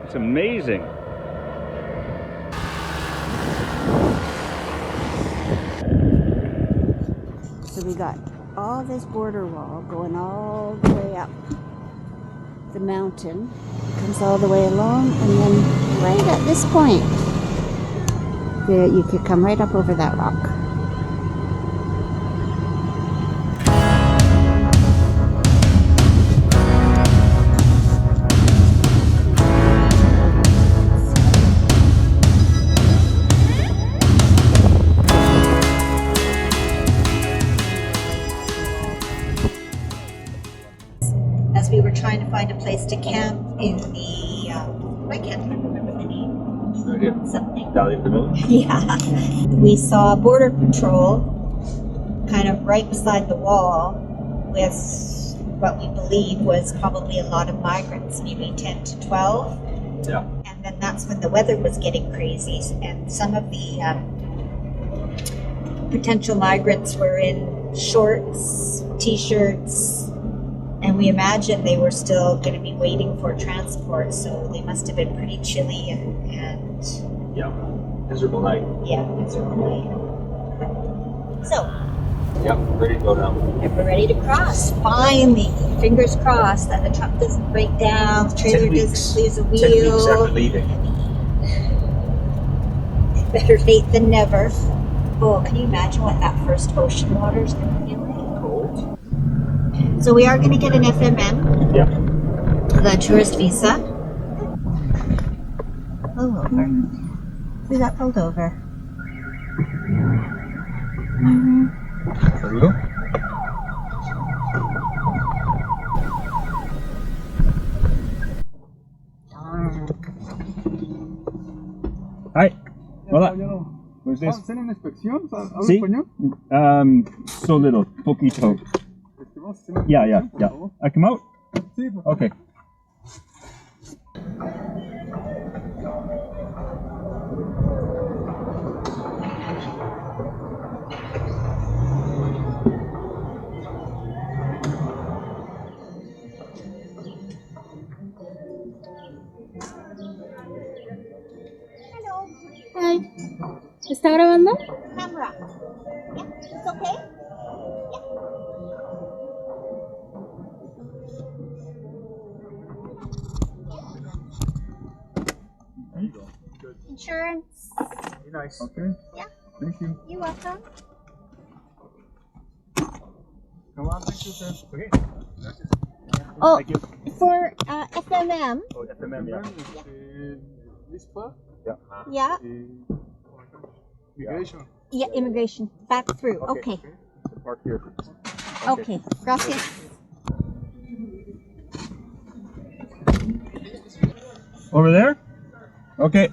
It's amazing. So we got all this border wall going all the way up the mountain. Comes all the way along, and then right at this point, you could come right up over that rock. As we were trying to find a place to camp in the, I can't remember the name. Right here. Something. Valley of the Village? Yeah. We saw Border Patrol kind of right beside the wall with what we believe was probably a lot of migrants, maybe 10 to 12. Yeah. And then that's when the weather was getting crazy, and some of the potential migrants were in shorts, t-shirts, and we imagine they were still going to be waiting for transport, so they must have been pretty chilly and Yeah. Miserable night. yeah, miserable. So, Yep, ready to go now. we're ready to cross. Finally, fingers crossed that the truck doesn't break down, the trailer 10 weeks. doesn't lose a 10 weeks after wheel. leaving. Better late than never. Oh, can you imagine what that first ocean water is going to feel like? Cold. So we are going to get an FMM, Yeah. the tourist visa. Pull over. We got pulled over. There we go. Darn. Hi. Hola. Pues es. ¿Hacen una inspección? ¿Habla Sí. español? So little, poquito. Vamos a hacer una Yeah, yeah, inspección, por yeah. favor. I come out? Sí, por favor. Okay. Hi. ¿Está grabando? Camera. Yeah, it's okay? There you go. Good. Insurance. Very nice. Okay. Yeah. Thank you. You're welcome. Come on, thank you, sir. Okay. Gracias. Oh, Thank you. for FMM. Oh, FMM, yeah. This part? Yeah. Yeah. Immigration. Yeah, immigration. Back through. Okay. Park here. Okay. Gracias. Over there? Okay.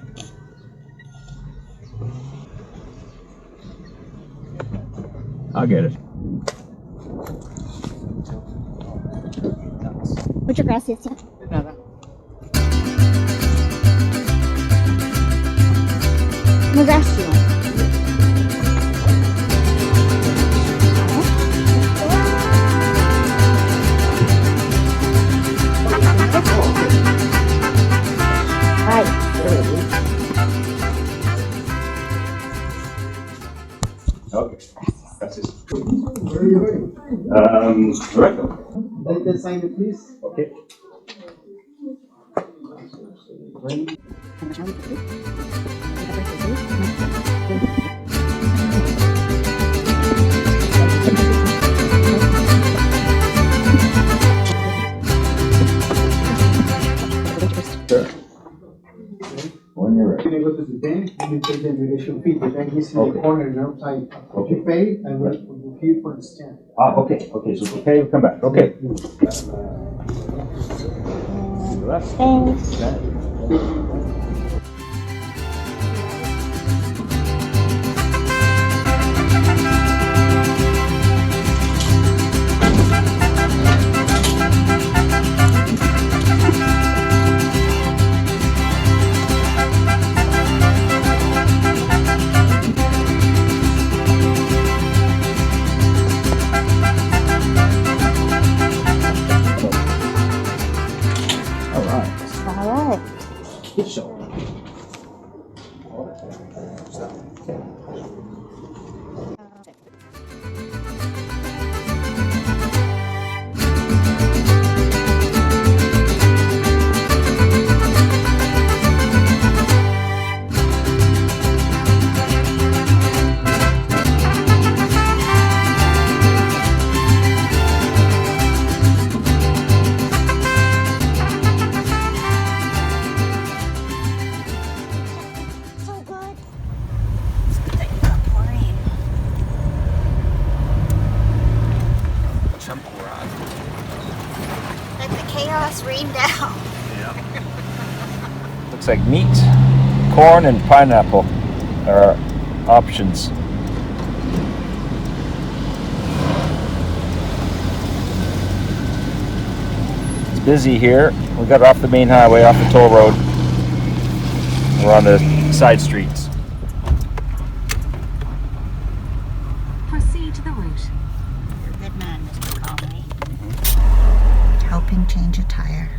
I'll get it. Muchas gracias. Nada. Immigration. Right. Okay. That's it. Where are you going? Correcto. Take the sign, please. Okay. Sure. When you're ready. When you go to the bank, you take the immigration fee. The bank is in Okay. the corner, on the outside. Okay. You pay and we'll pay for the stamp. Ah, okay. Okay, so okay, we'll come back. Okay. So that's that. All right. All right. So good. It's good that you got pouring. Let the chaos rain down. Looks like meat, corn, and pineapple are options. It's busy here. We got off the main highway, off the toll road. We're on the side streets. Proceed to the route. You're a good man, Mr. Conley. Helping change a tire.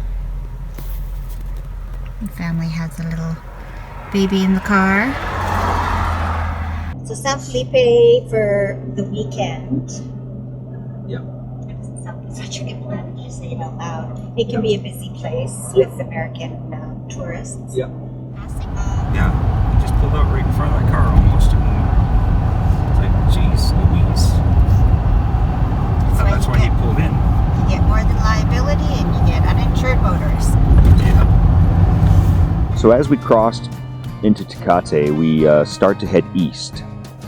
The family has a little baby in the car. So San Felipe for the weekend. Yeah. That doesn't sound like such a good plan to just say it out loud. It can be a busy place with American tourists. Yeah. Yeah, he just pulled out right in front of my car almost. And it's like, geez, Louise. That's why he pulled in. You get more than liability and you get uninsured motorists. Yeah. So as we crossed into Tecate, we start to head east.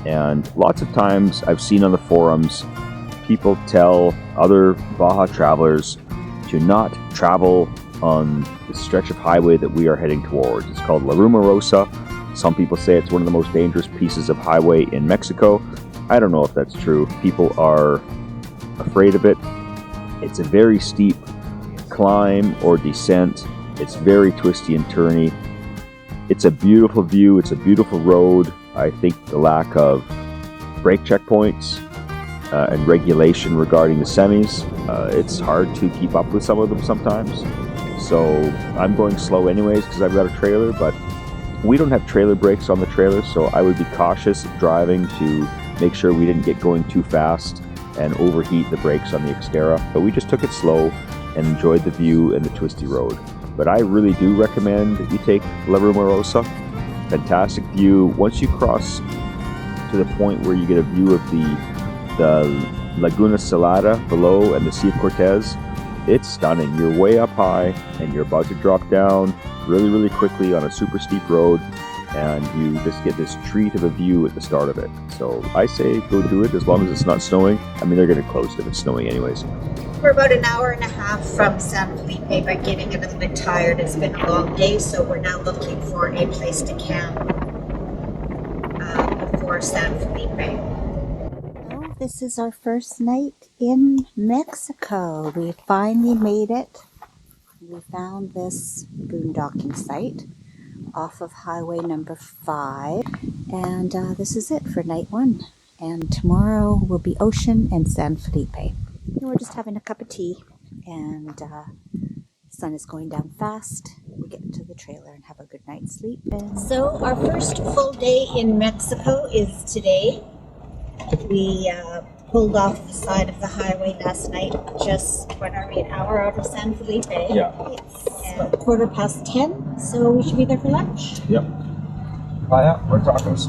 And lots of times I've seen on the forums, people tell other Baja travelers to not travel on the stretch of highway that we are heading towards. It's called La Rumorosa. Some people say it's one of the most dangerous pieces of highway in Mexico. I don't know if that's true. People are afraid of it. It's a very steep climb or descent. It's very twisty and turny. It's a beautiful view. It's a beautiful road. I think the lack of brake checkpoints and regulation regarding the semis, it's hard to keep up with some of them sometimes. So I'm going slow anyways because I've got a trailer, but we don't have trailer brakes on the trailer, so I would be cautious driving to make sure we didn't get going too fast and overheat the brakes on the Xterra. But we just took it slow and enjoyed the view and the twisty road. But I really do recommend that you take La Rumorosa. Fantastic view. Once you cross to the point where you get a view of the Laguna Salada below and the Sea of Cortez, it's stunning. You're way up high and you're about to drop down really, really quickly on a super steep road, and you just get this treat of a view at the start of it. So I say go do it as long as it's not snowing. I mean, they're going to close if it's snowing anyways. We're about an hour and a half from San Felipe, but getting a little bit tired. It's been a long day, so we're now looking for a place to camp before San Felipe. Oh, this is our first night in Mexico. We finally made it. We found this boondocking site off of highway number 5. And this is it for night 1. And tomorrow will be Ocean and San Felipe. And we're just having a cup of tea. And the sun is going down fast. We get into the trailer and have a good night's sleep. And So our first full day in Mexico is today. We pulled off the side of the highway last night, just, what are we, an hour out of San Felipe? Yeah. It's about 10:15, so we should be there for lunch. Yep. Oh yeah, we're tacos.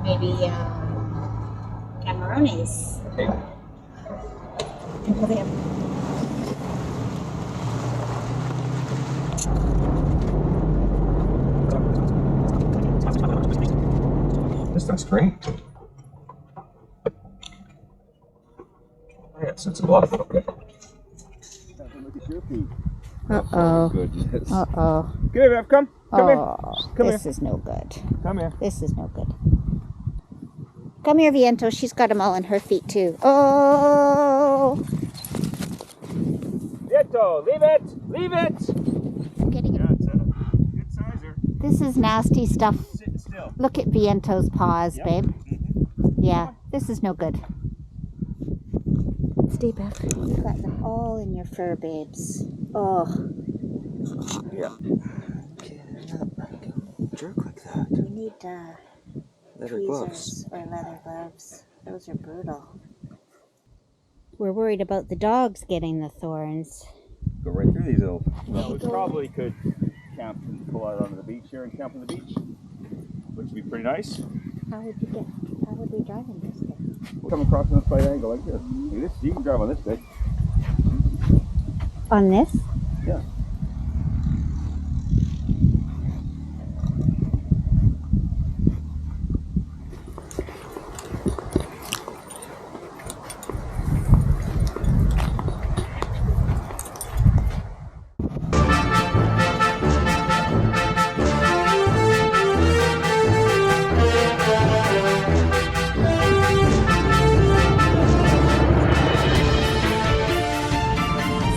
Maybe camarones. Okay. And for them. This looks great. Yeah, sense of love. Okay. Uh-oh. Goodness. Uh-oh. Come here, Bev. Come. Come here. Oh, Come this is no good. Come here. This is no good. Come here, Viento. She's got them all on her feet, too. Oh! Viento, leave it! Leave it! I'm getting it. Yeah, it's a good sizer. This is nasty stuff. Sit still. Look at Viento's paws, Yep. babe. Mm-hmm. Yeah, this is no good. Stay back. You've got them all in your fur, babes. Oh. Yeah. need Leather gloves. tweezers or leather gloves. Those are brutal. We're worried about the dogs getting the thorns. Go right through these little. Well, we probably could camp and pull out onto the beach here and camp on the beach, which would be pretty nice. How would we drive in this thing? We'll come across on a slight angle like this. Look at this. You can drive on this bit. On this? Yeah.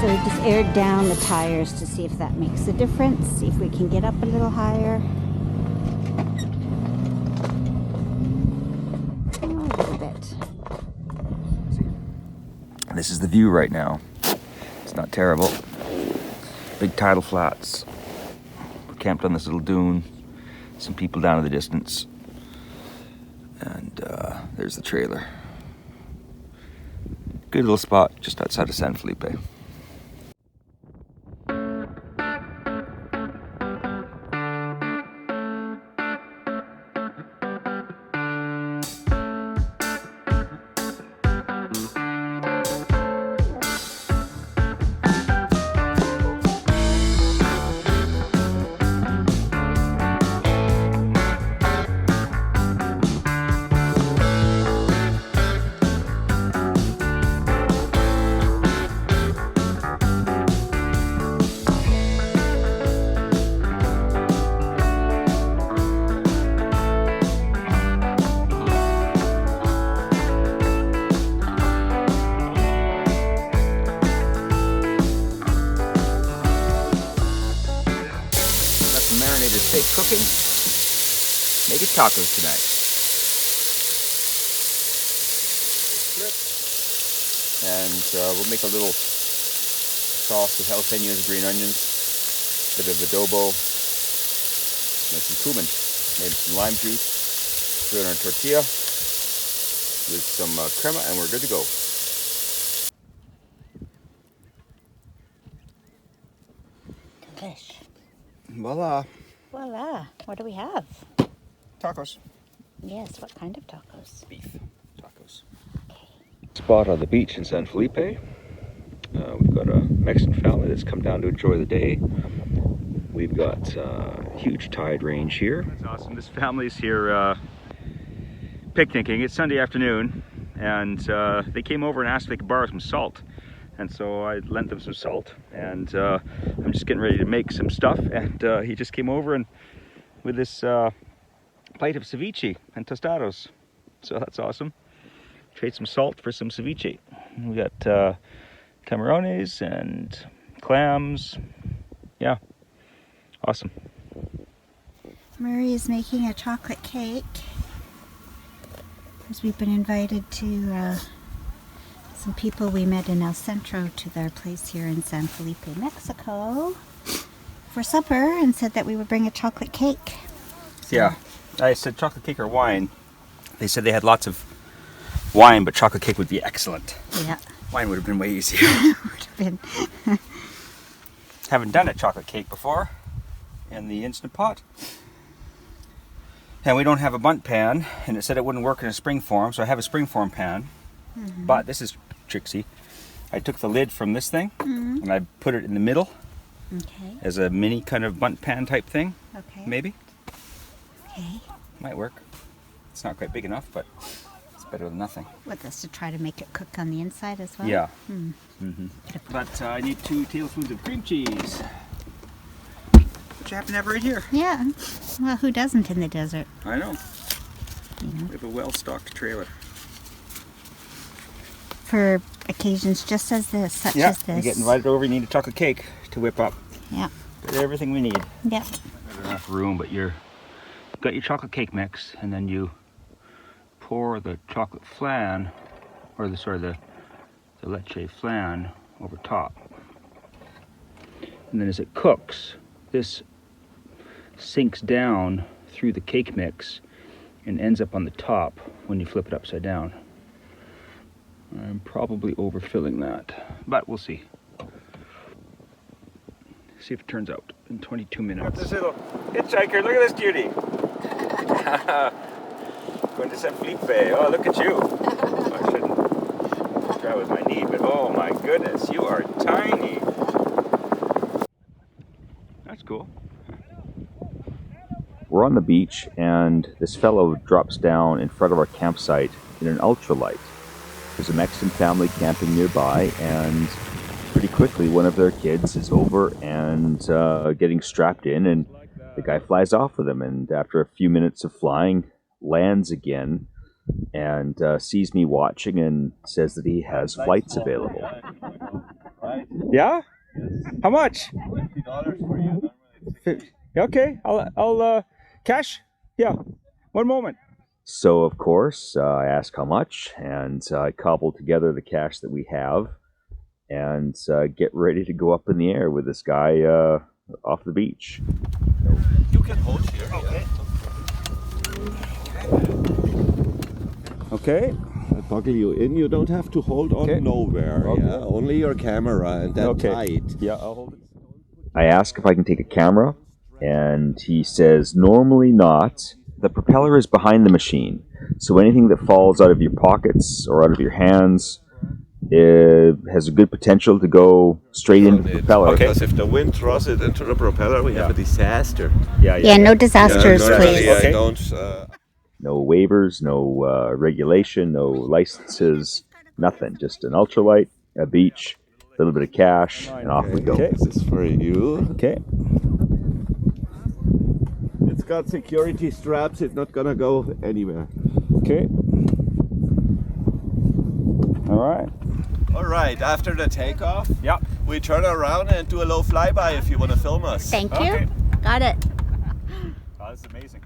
So we just aired down the tires to see if that makes a difference. See if we can get up a little higher. Oh, a little bit. This is the view right now. It's not terrible. Big tidal flats. We're camped on this little dune. Some people down in the distance. And there's the trailer. Good little spot just outside of San Felipe. Marinated steak cooking. Making tacos tonight. And we'll make a little sauce with jalapenos, green onions, bit of adobo, and some cumin. Maybe some lime juice. Put it on a tortilla with some crema, and we're good to go. Delish. Voila. Voila. What do we have? Tacos. Yes, what kind of tacos? Beef tacos. Spot on the beach in San Felipe. We've got a Mexican family that's come down to enjoy the day. We've got huge tide range here. That's awesome. This family's here picnicking. It's Sunday afternoon, and they came over and asked if they could borrow some salt. And so I lent them some salt, and I'm just getting ready to make some stuff. And he just came over and with this plate of ceviche and tostados. So that's awesome. Trade some salt for some ceviche. We got camarones and clams. Yeah, awesome. Murray is making a chocolate cake, because we've been invited to some people we met in El Centro to their place here in San Felipe, Mexico, for supper, and said that we would bring a chocolate cake. So, yeah, I said chocolate cake or wine. They said they had lots of wine, but chocolate cake would be excellent. yeah. Wine would have been way easier. Would have been. Haven't done a chocolate cake before in the Instant Pot. And we don't have a bundt pan, and it said it wouldn't work in a springform, so I have a springform pan. Mm-hmm. But this is tricksy. I took the lid from this thing, Mm-hmm. and I put it in the middle Okay. as a mini kind of bundt pan type thing, Okay. maybe. Okay. Might work. It's not quite big enough, but it's better than nothing. What, that's to try to make it cook on the inside as well? Yeah. Hmm. Mm-hmm. But I need 2 tablespoons of cream cheese, which I happen to have right here. Yeah. Well, who doesn't in the desert? I know. You know, We have a well-stocked trailer. for occasions just as this, such Yeah, as this. you get invited over, you need a chocolate cake to whip up. Yeah. Got everything we need. Yep. Not enough room, but you've got your chocolate cake mix, and then you pour the chocolate flan, or the leche flan over top. And then as it cooks, this sinks down through the cake mix and ends up on the top when you flip it upside down. I'm probably overfilling that, but we'll see. See if it turns out in 22 minutes. Got this little hitchhiker. Look at this cutie. Going to San Felipe. Oh, look at you. I shouldn't try with my knee, but oh my goodness, you are tiny. That's cool. We're on the beach, and this fellow drops down in front of our campsite in an ultralight. There's a Mexican family camping nearby, and pretty quickly one of their kids is over and getting strapped in, and the guy flies off with him, and after a few minutes of flying, lands again and sees me watching and says that he has flights available. Yeah? How much? $50 for you. Okay, I'll cash. Yeah, one moment. So of course I ask how much, and I cobble together the cash that we have and get ready to go up in the air with this guy off the beach. You can hold here. Okay. Okay. I buckle you in. You don't have to hold on nowhere. Okay. Yeah, only your camera and that tight. Yeah, I'll hold it. I ask if I can take a camera, and he says normally not. The propeller is behind the machine, so anything that falls out of your pockets or out of your hands has a good potential to go straight into the propeller. Because if the wind throws it into the propeller, we have a disaster. Yeah, no disasters, please. I don't. No waivers, no regulation, no licenses, nothing. Just an ultralight, a beach, a little bit of cash, and off we go. Okay, this is for you. Okay. It's got security straps. It's not gonna go anywhere. Okay. All right. All right. After the takeoff, Yeah. we turn around and do a low flyby if you want to film us. Thank you. Okay. Got it. Oh, that's amazing.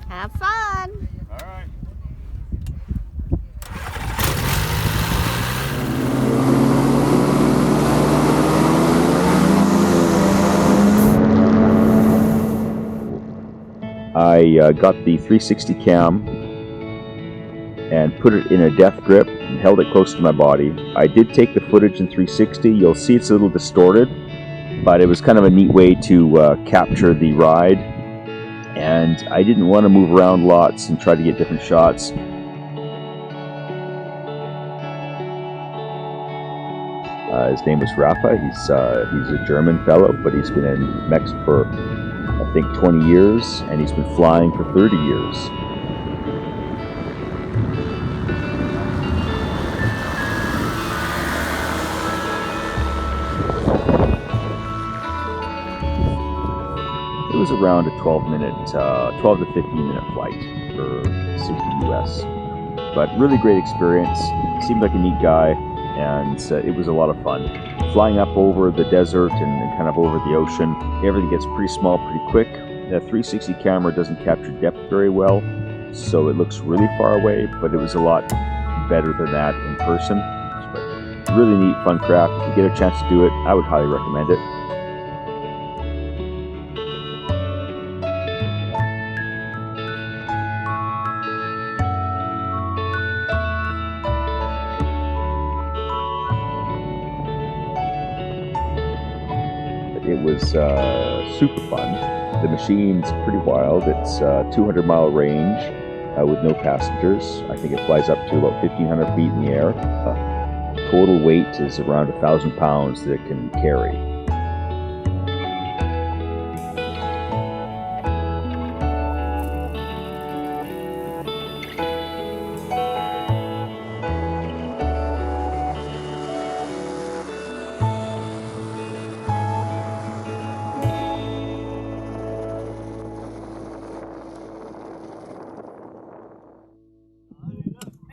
Have fun. All right. I got the 360 cam and put it in a death grip and held it close to my body. I did take the footage in 360. You'll see it's a little distorted, but it was kind of a neat way to capture the ride. And I didn't want to move around lots and try to get different shots. His name was Rafa. He's a German fellow, but he's been in Mexico for I think 20 years, and he's been flying for 30 years. It was around a 12 to 15 minute flight for 60 US. But really great experience. Seemed like a neat guy, and it was a lot of fun. Flying up over the desert and kind of over the ocean, everything gets pretty small pretty quick. The 360 camera doesn't capture depth very well, so it looks really far away, but it was a lot better than that in person. But really neat, fun craft. If you get a chance to do it, I would highly recommend it. It was super fun. The machine's pretty wild. It's 200-mile range with no passengers. I think it flies up to about 1,500 feet in the air. Total weight is around 1,000 pounds that it can carry.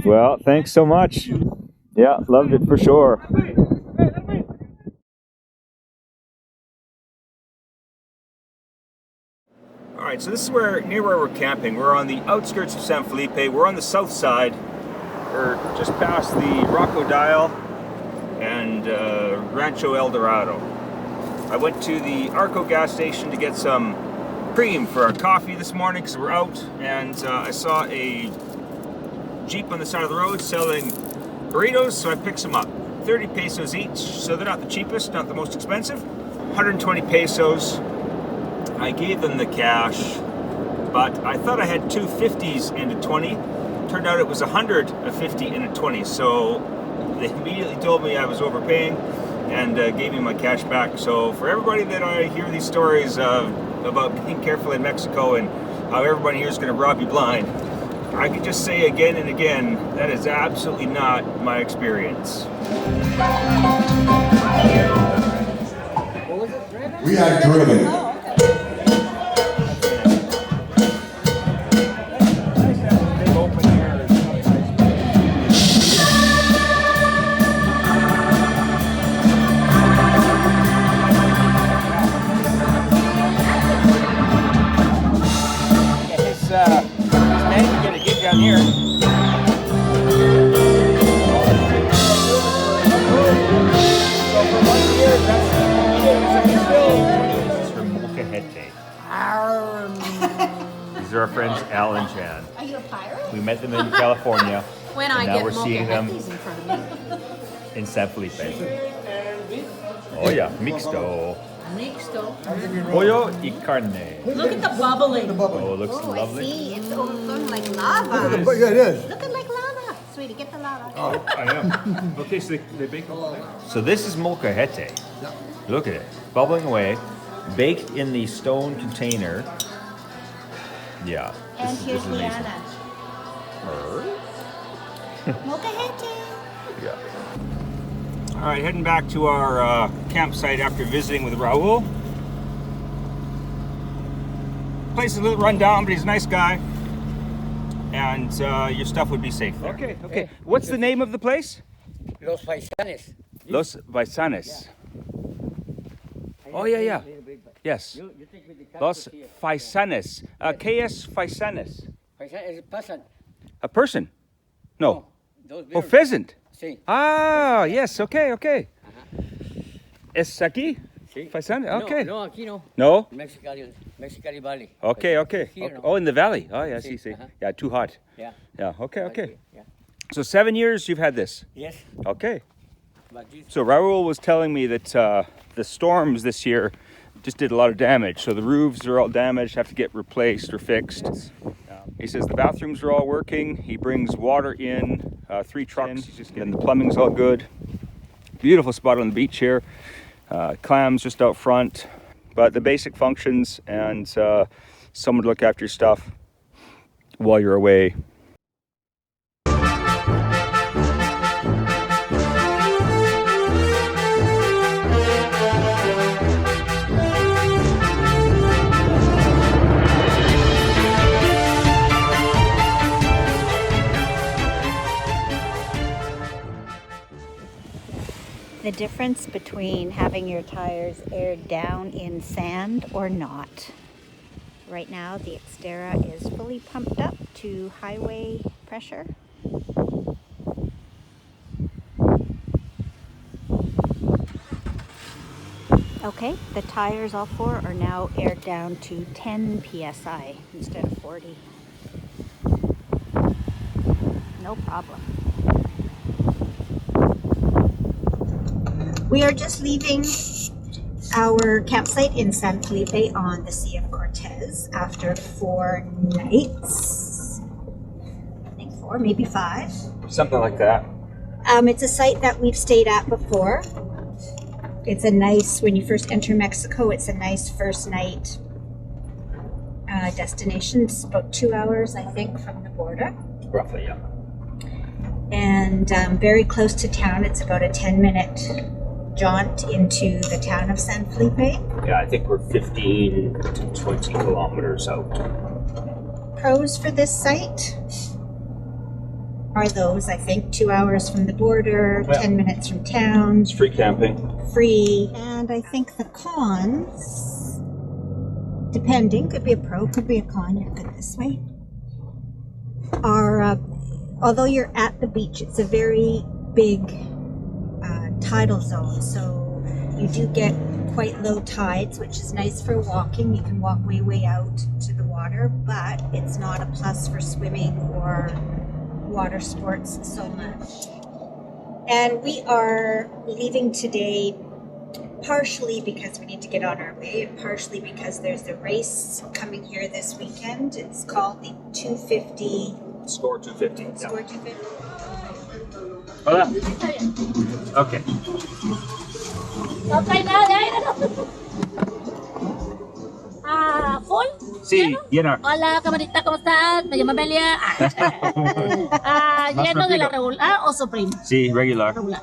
Well, thanks so much. Yeah, loved it for sure. All right, so this is near where we're camping. We're on the outskirts of San Felipe. We're on the south side. We're just past the Rocco Dial and Rancho El Dorado. I went to the Arco gas station to get some cream for our coffee this morning because we're out, and I saw a Jeep on the side of the road selling burritos, so I picked some up. 30 pesos each, so they're not the cheapest, not the most expensive. 120 pesos. I gave them the cash, but I thought I had two 50s and a 20. Turned out it was 100, a 50, and a 20, so they immediately told me I was overpaying and gave me my cash back. So for everybody that I hear these stories about being careful in Mexico and how everybody here is going to rob you blind, I could just say again and again, that is absolutely not my experience. We are driven. Down here. This is from Molcajete. These are our friends Al and Jan. Are you a pirate? We met them in California. When and I now get we're seeing them in front of me. in San Felipe. Oh yeah, mixto. Mixto. Pollo y carne. Look at the bubbling. Oh, it looks Oh, I lovely. see. It's overflowing like lava. Yeah, it is. Looking like lava. Sweetie, get the lava. Oh, I am. Okay, so they bake it. So this is molcajete. Look at it, bubbling away, baked in the stone container. Yeah, And here's this is amazing. Liana. Molcajete. Yeah. All right, heading back to our campsite after visiting with Raul. Place is a little run down, but he's a nice guy. And your stuff would be safe there. Okay, okay. What's the name of the place? Los Paisanes. Los Paisanes. Oh, yeah, yeah. Yes. Los Paisanes. ¿Qué es Paisanes? Paisanes pasan. A person? No. Dos Oh, pheasant. Sí. Ah, yes, okay, okay. ¿Es aquí? Sí. Paisanes? Okay. No, aquí no. No? Mexicali Valley. Okay, okay. Here, no. Oh, in the valley. Oh, yeah, Sí, see. ajá. Yeah, too hot. Yeah. Yeah, okay, okay. Yeah. So 7 years you've had this? Yes. Okay. But this, So Raul was telling me that the storms this year just did a lot of damage. So the roofs are all damaged, have to get replaced or fixed. He says the bathrooms are all working. He brings water in, 3 trucks, and the plumbing's all good. Beautiful spot on the beach here. Clams just out front. But the basic functions and someone to look after your stuff while you're away. The difference between having your tires aired down in sand or not. Right now the Xterra is fully pumped up to highway pressure. Okay, the tires, all 4, are now aired down to 10 psi instead of 40. No problem. We are just leaving our campsite in San Felipe on the Sea of Cortez after 4 nights. I think 4, maybe 5. Something like that. It's a site that we've stayed at before. It's a nice, when you first enter Mexico, it's a nice first night destination. It's about 2 hours, I think, from the border. Roughly, yeah. And very close to town. It's about a 10-minute jaunt into the town of San Felipe. Yeah, I think we're 15 to 20 kilometers out. Pros for this site are those, I think, 2 hours from the border, Yeah. 10 minutes from town, It's free camping. free. And I think the cons, depending, could be a pro, could be a con, you're good this way, are, although you're at the beach, it's a very big tidal zone, so you do get quite low tides, which is nice for walking. You can walk way out to the water, but it's not a plus for swimming or water sports so much. And we are leaving today partially because we need to get on our way, and partially because there's a race coming here this weekend. It's called the 250. Score 250. Score 250. Hola. Okay. No trae nada de aire, ¿no? ¿Full? Sí, llena. Hola, camarita, ¿cómo estás? Me llamo Amelia. ¿Lleno de la regular o Supreme? Sí, regular. Regular.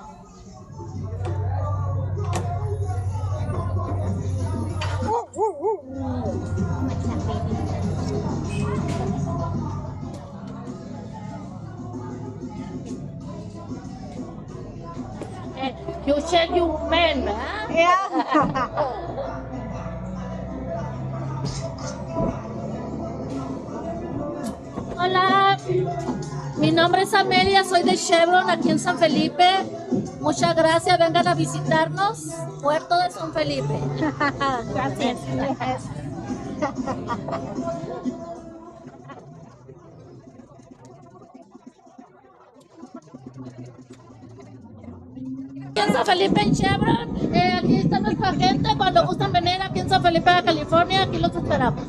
You check your man, ¿verdad? Yeah. Hola, mi nombre es Amelia, soy de Chevron aquí en San Felipe. Muchas gracias, vengan a visitarnos, Puerto de San Felipe. Gracias. Aquí en San Felipe en Chevron, aquí está nuestra gente, cuando gustan venir aquí en San Felipe de California, aquí los esperamos.